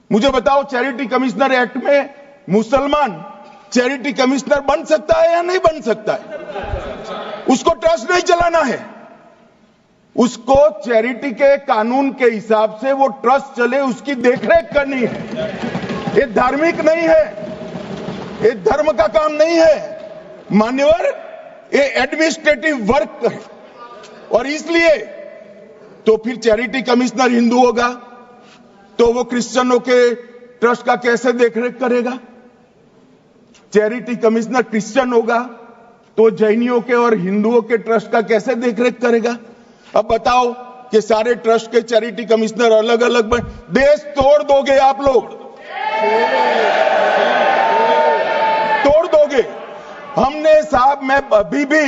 मुझे बताओ, charity commissioner act में मुसलमान चैरिटी कमिश्नर बन सकता है या नहीं बन सकता है? उसको ट्रस्ट नहीं चलाना है, उसको चैरिटी के कानून के हिसाब से वो ट्रस्ट चले उसकी देखरेख करनी है। ये धार्मिक नहीं है, ये धर्म का काम नहीं है मान्यवर, ये एडमिनिस्ट्रेटिव वर्क है। और इसलिए तो फिर चैरिटी कमिश्नर हिंदू होगा तो वो क्रिश्चियनों के ट्रस्ट का कैसे देखरेख करेगा? चैरिटी कमिश्नर क्रिश्चियन होगा तो जैनियों के और हिंदुओं के ट्रस्ट का कैसे देखरेख करेगा? अब बताओ कि सारे ट्रस्ट के चैरिटी कमिश्नर अलग अलग देश तोड़ दोगे आप लोग, तोड़ दोगे। हमने साहब, मैं अभी भी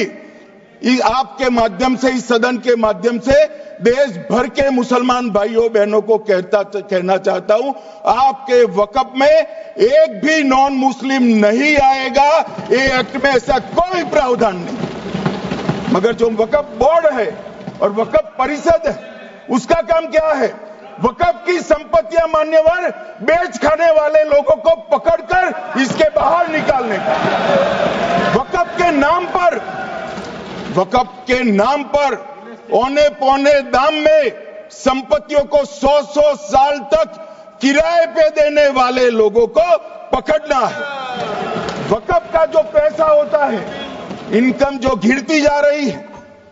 आपके माध्यम से, इस सदन के माध्यम से देश भर के मुसलमान भाइयों बहनों को कहना चाहता हूं, आपके वक्फ में एक भी नॉन मुस्लिम नहीं आएगा। ये एक्ट में ऐसा कोई प्रावधान नहीं। मगर जो वक्फ बोर्ड है और वक्फ परिषद है, उसका काम क्या है? वक्फ की संपत्तियां मान्यवर बेच खाने वाले लोगों को पकड़कर इसके बाहर निकालने का। वक्फ के नाम पर औने पौने दाम में संपत्तियों को 100 साल तक किराए पे देने वाले लोगों को पकड़ना है। वक्फ का जो पैसा होता है, इनकम जो घिरती जा रही है,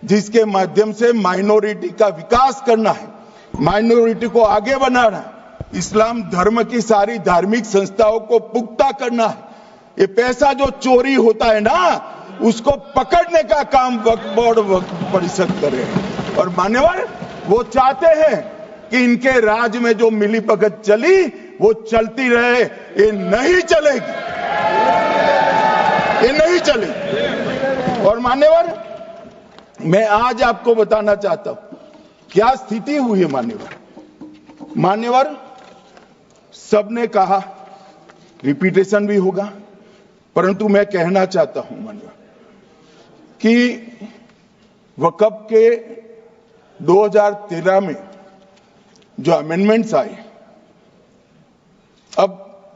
जिसके माध्यम से माइनॉरिटी का विकास करना है, माइनॉरिटी को आगे बढ़ाना है, इस्लाम धर्म की सारी धार्मिक संस्थाओं को पुख्ता करना है। ये पैसा जो चोरी होता है ना, उसको पकड़ने का काम वक्फ बोर्ड, वक्फ परिषद करे। और मान्यवर, वो चाहते हैं कि इनके राज में जो मिलीभगत चली वो चलती रहे। ये नहीं चलेगी, ये नहीं चलेगी। और मान्यवर, मैं आज आपको बताना चाहता हूं क्या स्थिति हुई है। मान्यवर, सबने कहा, रिपीटेशन भी होगा, परंतु मैं कहना चाहता हूं मान्यवर कि वक्फ के 2013 में जो अमेंडमेंट्स आए, अब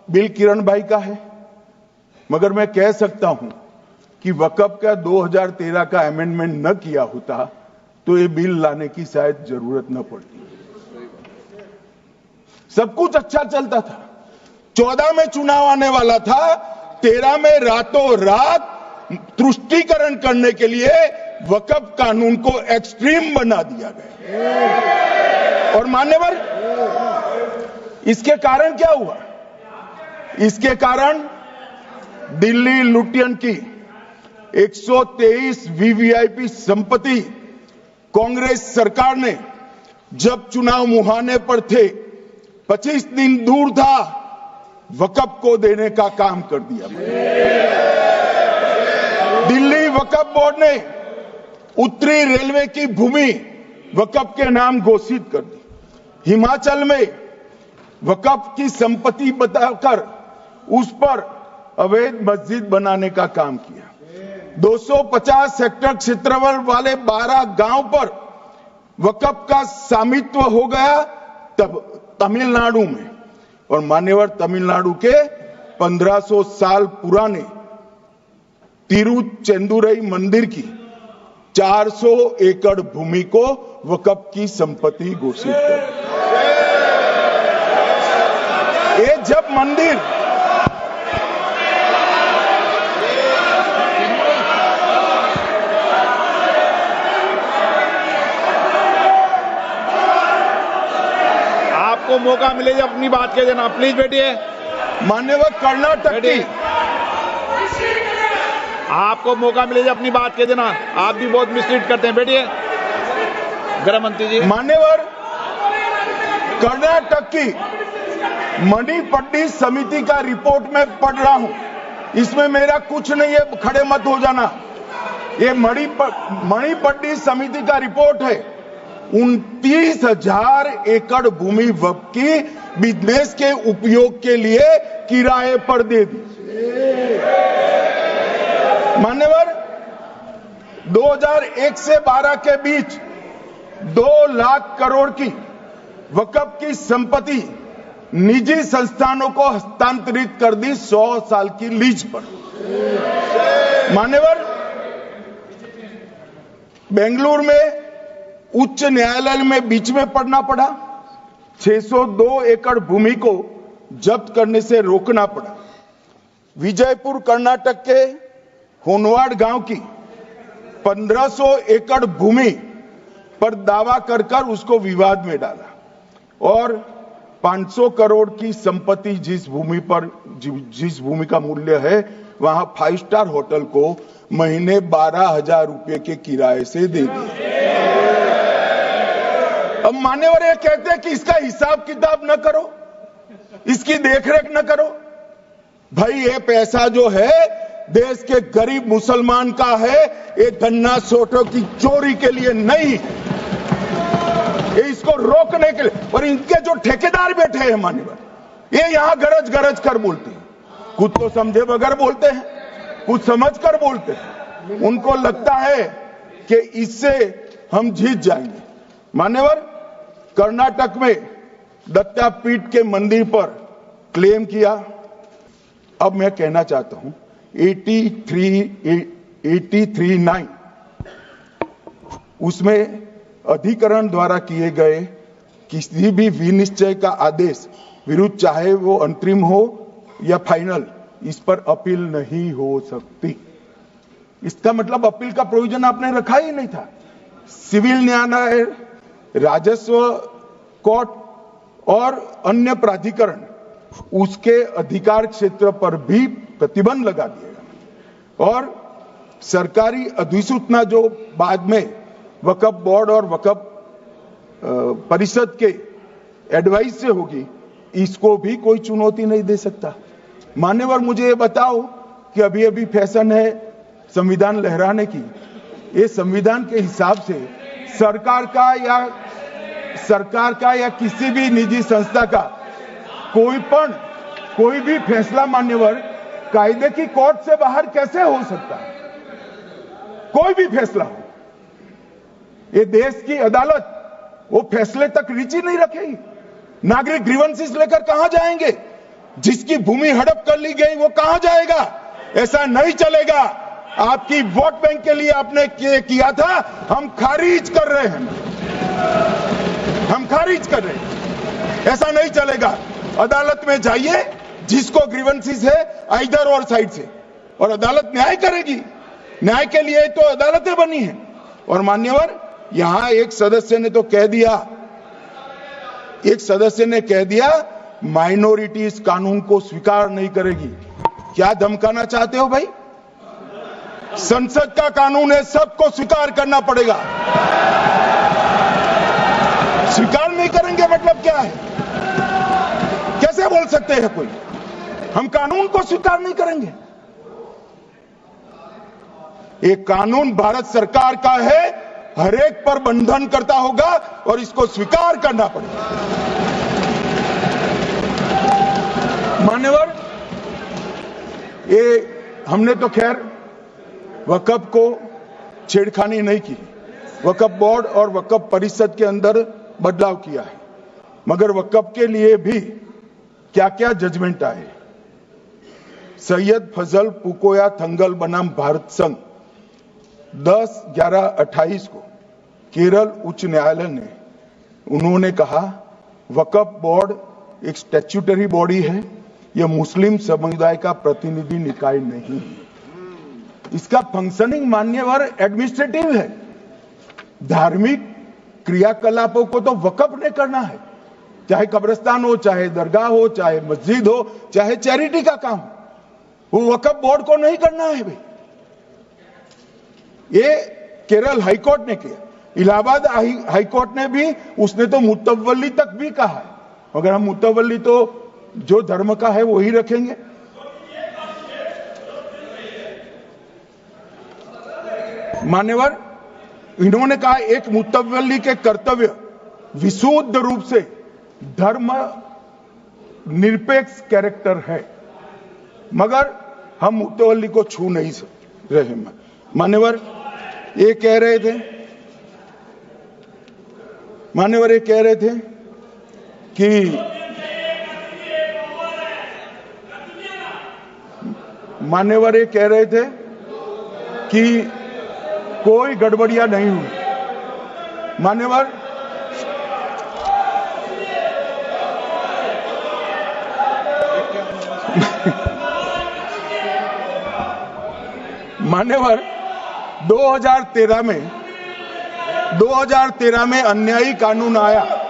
बिल किरण भाई का है, मगर मैं कह सकता हूं कि वक्फ का 2013 का अमेंडमेंट न किया होता तो ये बिल लाने की शायद जरूरत न पड़ती। सब कुछ अच्छा चलता था। 14 में चुनाव आने वाला था, 13 में रातों रात तुष्टीकरण करने के लिए वक्फ कानून को एक्सट्रीम बना दिया गया। और मान्यवर, इसके कारण क्या हुआ? इसके कारण दिल्ली लुटियन की 123 वीवीआईपी संपत्ति कांग्रेस सरकार ने जब चुनाव मुहाने पर थे, 25 दिन दूर था, वक्फ को देने का काम कर दिया। दिल्ली वक्फ बोर्ड ने उत्तरी रेलवे की भूमि वक्फ के नाम घोषित कर दी। हिमाचल में वक्फ की संपत्ति बताकर उस पर अवैध मस्जिद बनाने का काम किया। 250 हेक्टेयर क्षेत्रफल वाले 12 गांव पर वक्फ का स्वामित्व हो गया तब तमिलनाडु में। और मान्यवर, तमिलनाडु के 1500 साल पुराने तिरुचेंदुरई मंदिर की 400 एकड़ भूमि को वक्फ की संपत्ति घोषित कर। ये जब मंदिर आपको मौका मिले जब अपनी बात कह देना, प्लीज बैठिए। मान्यवर, कर्नाटक की, आपको मौका मिले जब अपनी बात कह देना। आप भी बहुत मिसलीड करते हैं, बैठिए। गृह मंत्री जी। मान्यवर, कर्नाटक की मणिपट्टी समिति का रिपोर्ट में पढ़ रहा हूं, इसमें मेरा कुछ नहीं है, खड़े मत हो जाना। ये मणिपट्टी समिति का रिपोर्ट है। 29,000 एकड़ भूमि वक्फ की बिजनेस के उपयोग के लिए किराए पर दे दी। मान्यवर, 2001 से 12 के बीच 2 लाख करोड़ की वक्फ की संपत्ति निजी संस्थानों को हस्तांतरित कर दी 100 साल की लीज पर। मान्यवर, बेंगलुरु में उच्च न्यायालय में बीच में पड़ना पड़ा, 602 एकड़ भूमि को जब्त करने से रोकना पड़ा। विजयपुर कर्नाटक के होनवाड़ गांव की 1500 एकड़ भूमि पर दावा कर उसको विवाद में डाला और 500 करोड़ की संपत्ति जिस भूमि का मूल्य है वहां 5 स्टार होटल को महीने 12,000 रुपए के किराए से दे दी। अब मान्यवर ये कहते हैं कि इसका हिसाब किताब न करो, इसकी देखरेख न करो। भाई ये पैसा जो है देश के गरीब मुसलमान का है, ये गन्ना सोटों की चोरी के लिए नहीं, ये इसको रोकने के लिए। और इनके जो ठेकेदार बैठे हैं मान्यवर, ये यहां गरज गरज कर बोलते हैं, कुछ तो समझे बगैर बोलते हैं, कुछ समझ कर बोलते हैं। उनको लगता है कि इससे हम जीत जाएंगे। मान्यवर, कर्नाटक में दत्तापीठ के मंदिर पर क्लेम किया। अब मैं कहना चाहता हूं 83(9) उसमें अधिकरण द्वारा किए गए किसी भी विनिश्चय का आदेश विरुद्ध, चाहे वो अंतरिम हो या फाइनल, इस पर अपील नहीं हो सकती। इसका मतलब अपील का प्रोविजन आपने रखा ही नहीं था। सिविल न्यायालय, राजस्व कोर्ट और अन्य प्राधिकरण उसके अधिकार क्षेत्र पर भी प्रतिबंध लगा दिएगा। और सरकारी अधिसूचना जो बाद में वक्फ बोर्ड और वक्फ परिषद के एडवाइस से होगी, इसको भी कोई चुनौती नहीं दे सकता। मान्यवर, मुझे ये बताओ कि अभी अभी फैशन है संविधान लहराने की, ये संविधान के हिसाब से सरकार का या किसी भी निजी संस्था का कोई भी फैसला मान्यवर कायदे की कोर्ट से बाहर कैसे हो सकता है? कोई भी फैसला हो, ये देश की अदालत वो फैसले तक रुचि नहीं रखेगी। नागरिक ग्रीवेंसेस लेकर कहां जाएंगे? जिसकी भूमि हड़प कर ली गई वो कहां जाएगा? ऐसा नहीं चलेगा। आपकी वोट बैंक के लिए आपने किया था, हम खारिज कर रहे हैं, हम खारिज कर रहे हैं। ऐसा नहीं चलेगा। अदालत में जाइए, जिसको ग्रीवेंसेस है इधर और साइड से, और अदालत न्याय करेगी। न्याय के लिए तो अदालतें बनी हैं। और मान्यवर, यहां एक सदस्य ने कह दिया माइनॉरिटी इस कानून को स्वीकार नहीं करेगी। क्या धमकाना चाहते हो भाई? संसद का कानून है, सबको स्वीकार करना पड़ेगा। स्वीकार नहीं करेंगे मतलब क्या है? कैसे बोल सकते हैं कोई? हम कानून को स्वीकार नहीं करेंगे। एक कानून भारत सरकार का है, हर एक पर बंधन करता होगा और इसको स्वीकार करना पड़ेगा। मान्यवर, ये हमने तो खैर वक्फ को छेड़खानी नहीं की, वक्फ बोर्ड और वक्फ परिषद के अंदर बदलाव किया है, मगर वक्फ के लिए भी क्या क्या जजमेंट आए। सैयद फजल पुकोया थंगल बनाम भारत संघ 10/11/28 को केरल उच्च न्यायालय ने उन्होंने कहा वक्फ बोर्ड एक स्टैट्यूटरी बॉडी है, यह मुस्लिम समुदाय का प्रतिनिधि निकाय नहीं है। इसका फंक्शनिंग मान्यवर एडमिनिस्ट्रेटिव है। धार्मिक क्रियाकलापों को तो वक्फ ने करना है, चाहे कब्रिस्तान हो, चाहे दरगाह हो, चाहे मस्जिद हो, चाहे चैरिटी का काम, वो वक्फ बोर्ड को नहीं करना है भाई। ये केरल हाईकोर्ट ने किया। इलाहाबाद हाईकोर्ट ने भी, उसने तो मुतवल्ली तक भी कहा है, मगर हम मुतवल्ली तो जो धर्म का है वही रखेंगे। मान्यवर, इन्होंने कहा एक मुतवल्ली के कर्तव्य विशुद्ध रूप से धर्म निरपेक्ष कैरेक्टर है, मगर हम मुतवल्ली को छू नहीं रहे। मान्यवर ये कह रहे थे कि मान्यवर ये कह रहे थे कि कोई गड़बड़ियां नहीं हुई। मान्यवर, मान्यवर 2013 में अन्यायी कानून आया।